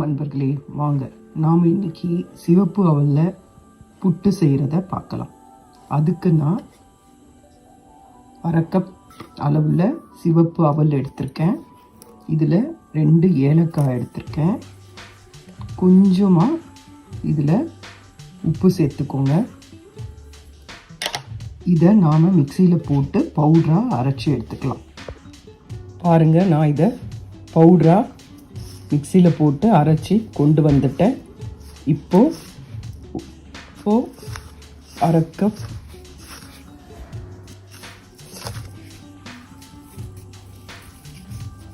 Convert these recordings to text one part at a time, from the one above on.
நண்பர்களே வாங்க நாம் இன்னைக்கு சிவப்பு அவலில் புட்டு செய்கிறத பார்க்கலாம். அதுக்கு நான் 1/2 கப் அளவில் சிவப்பு அவல் எடுத்திருக்கேன். இதில் 2 ஏலக்காய் எடுத்திருக்கேன். கொஞ்சமாக இதில் உப்பு சேர்த்துக்கோங்க. இதை நாம் மிக்சியில் போட்டு பவுடராக அரைச்சி எடுத்துக்கலாம். பாருங்கள், நான் இதை பவுடராக மிக்சியில் போட்டு அரைச்சி கொண்டு வந்துட்டேன். இப்போது 1/2 கப்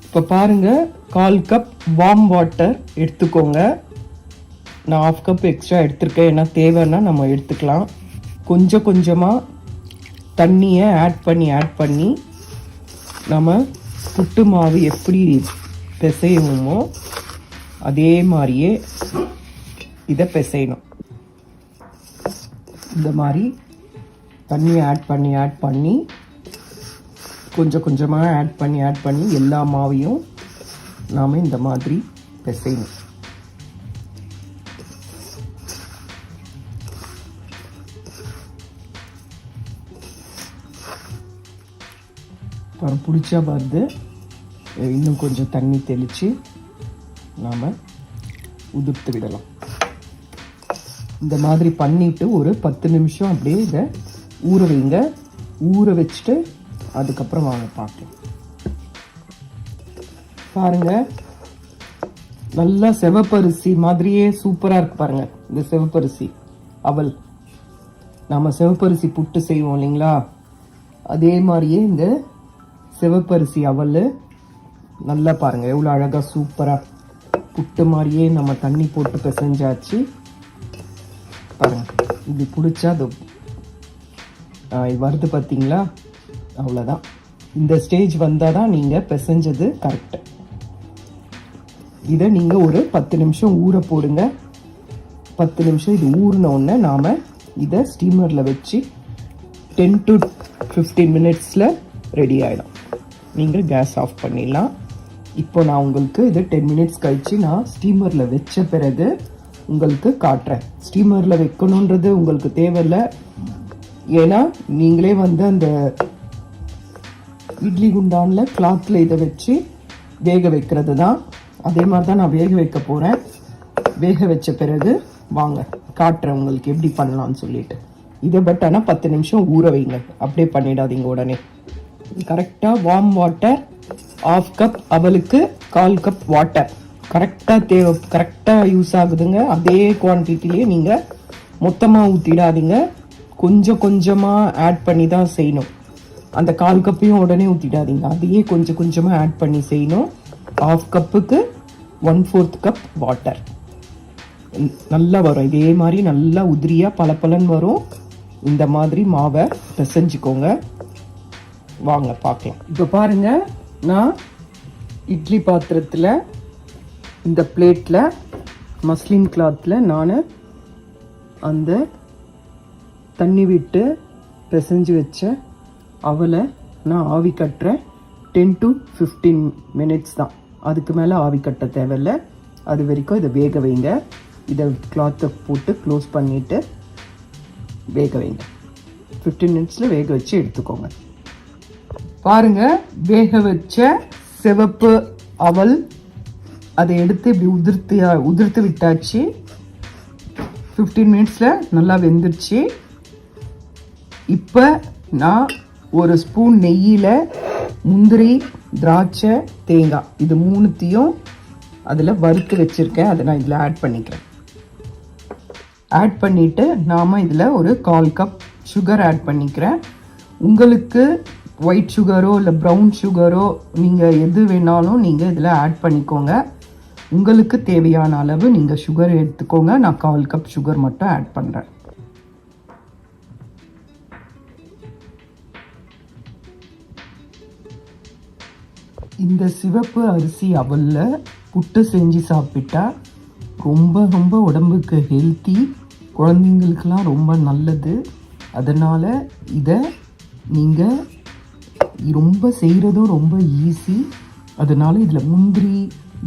இப்போ பாருங்கள், 1/4 கப் வார்ம் வாட்டர் எடுத்துக்கோங்க. நான் 1/2 கப் எக்ஸ்ட்ரா எடுத்துருக்கேன். ஏன்னா தேவைன்னா நம்ம எடுத்துக்கலாம். கொஞ்சம் கொஞ்சமாக தண்ணியை ஆட் பண்ணி நம்ம புட்டு மாவு எப்படி பிசைவோமோ அதே மாதிரியே இதை பிசையணும். இந்த மாதிரி தண்ணியை ஆட் பண்ணி கொஞ்சம் கொஞ்சமாக ஆட் பண்ணி எல்லா மாவையும் நாம் இந்த மாதிரி பிசையணும். அப்புறம் பிடிச்சா பார்த்து இன்னும் கொஞ்சம் தண்ணி தெளித்து நாம் உதிர்த்து விடலாம். இந்த மாதிரி பண்ணிவிட்டு ஒரு 10 நிமிஷம் அப்படியே இதை ஊற வைங்க. ஊற வச்சுட்டு அதுக்கப்புறம் வாங்க பார்க்கலாம். பாருங்கள், நல்லா சிவப்பரிசி மாதிரியே சூப்பராக இருக்கு பாருங்கள். இந்த சிவப்பரிசி அவல், நாம் சிவப்பரிசி புட்டு செய்வோம் இல்லைங்களா, அதே மாதிரியே இந்த சிவப்பரிசி அவல் நல்லா பாருங்கள் எவ்வளோ அழகாக சூப்பராக புட்டு மாதிரியே நம்ம தண்ணி போட்டு பிசைஞ்சாச்சு. பாருங்கள், இப்படி பிடிச்சா அது வருது பார்த்தீங்களா? அவ்வளோதான். இந்த ஸ்டேஜ் வந்தால் தான் நீங்கள் பிசைஞ்சது கரெக்டு. இதை நீங்கள் ஒரு 10 நிமிஷம் ஊற போடுங்க. 10 நிமிஷம் இது ஊறினோடனே நாம் இதை ஸ்டீமரில் வச்சு 10 to 15 மினிட்ஸில் ரெடி ஆகிடும். நீங்கள் கேஸ் ஆஃப் பண்ணிடலாம். இப்போ நான் உங்களுக்கு இது 10 மினிட்ஸ் கழித்து நான் ஸ்டீமரில் வச்ச பிறகு உங்களுக்கு காட்டுறேன். ஸ்டீமரில் வைக்கணுன்றது உங்களுக்கு தேவையில்லை, ஏன்னா நீங்களே அந்த இட்லி குண்டானில் கிளாத்தில் இதை வச்சு வேக வைக்கிறது தான். அதே மாதிரி தான் நான் வேக வைக்க போகிறேன். வேக வச்ச பிறகு வாங்க காட்டுறேன் உங்களுக்கு எப்படி பண்ணலான்னு சொல்லிட்டு. இதை பட் ஆனால் 10 நிமிஷம் ஊற வைங்க, அப்படியே பண்ணிடாதீங்க உடனே. கரெக்டாக வார்ம் வாட்டர் 1/2 கப் அவலுக்கு 1/4 கப் வாட்டர் கரெக்டாக யூஸ் ஆகுதுங்க. அதே குவான்டிட்டிலேயே நீங்கள் மொத்தமாக ஊற்றிடாதீங்க, கொஞ்சம் கொஞ்சமாக ஆட் பண்ணி தான் செய்யணும். அந்த 1/4 கப்பையும் உடனே ஊற்றிடாதீங்க, அதையே கொஞ்சம் கொஞ்சமாக ஆட் பண்ணி செய்யணும். 1/2 கப்புக்கு 1/4 கப் வாட்டர் நல்லா வரும். இதே மாதிரி நல்லா உதிரியாக பளபளன்னு வரும். இந்த மாதிரி மாவை பிசைஞ்சிக்கோங்க. வாங்க பார்க்கலாம். இப்போ பாருங்கள், நான் இட்லி பாத்திரத்தில் இந்த பிளேட்டில் மஸ்லின் கிளாத்தில் நான் அந்த தண்ணி விட்டு பிசைஞ்சு வச்ச அவலை நான் ஆவி கட்டுறேன். 10 to 15 மினிட்ஸ் தான், அதுக்கு மேலே ஆவி கட்ட தேவையில்லை. அது வரைக்கும் இதை வேக வைங்க. இதை கிளாத்தை போட்டு க்ளோஸ் பண்ணிவிட்டு வேக வைங்க. 15 மினிட்ஸில் வேக வச்சு எடுத்துக்கோங்க. பாருங்கள், வேக வச்ச சிவப்பு அவல் அதை எடுத்து இப்படி உதிர்த்து விட்டாச்சு. 15 மினிட்ஸில் நல்லா வெந்துருச்சு. இப்போ நான் ஒரு ஸ்பூன் நெய்யில் முந்திரி, திராட்சை, தேங்காய் இது 3த்தையும் அதில் வறுத்து வச்சுருக்கேன். அதை நான் இதில் ஆட் பண்ணிக்கிறேன். ஆட் பண்ணிவிட்டு நாம் இதில் ஒரு 1/4 கப் சுகர் ஆட் பண்ணிக்கிறேன். உங்களுக்கு ஒயிட் சுகரோ இல்லை ப்ரௌன் சுகரோ நீங்கள் எது வேணாலும் நீங்கள் இதில் ஆட் பண்ணிக்கோங்க. உங்களுக்கு தேவையான அளவு நீங்கள் சுகர் எடுத்துக்கோங்க. நான் 1/4 கப் சுகர் மட்டும் ஆட் பண்ணுறேன். இந்த சிவப்பு அரிசி அவலில் புட்டு செஞ்சு சாப்பிட்டா ரொம்ப ரொம்ப உடம்புக்கு ஹெல்த்தி, குழந்தைங்களுக்கெல்லாம் ரொம்ப நல்லது. அதனால் இதை நீங்கள் ரொம்ப செய்கிறதும் ரொம்ப ஈஸி. அதனால் இதில் முந்திரி,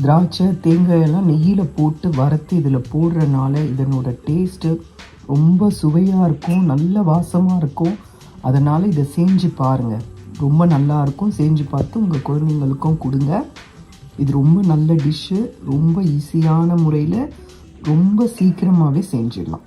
திராட்சை தேங்காய் எல்லாம் நெய்யில் போட்டு வறுத்து இதில் போடுறனால இதனோட டேஸ்ட்டு ரொம்ப சுவையாக இருக்கும், நல்ல வாசமாக இருக்கும். அதனால் இதை செஞ்சு பாருங்கள், ரொம்ப நல்லாயிருக்கும். செஞ்சு பார்த்து உங்கள் குழந்தைங்களுக்கும் கொடுங்க. இது ரொம்ப நல்ல டிஷ்ஷு, ரொம்ப ஈஸியான முறையில் ரொம்ப சீக்கிரமாகவே செஞ்சிடலாம்.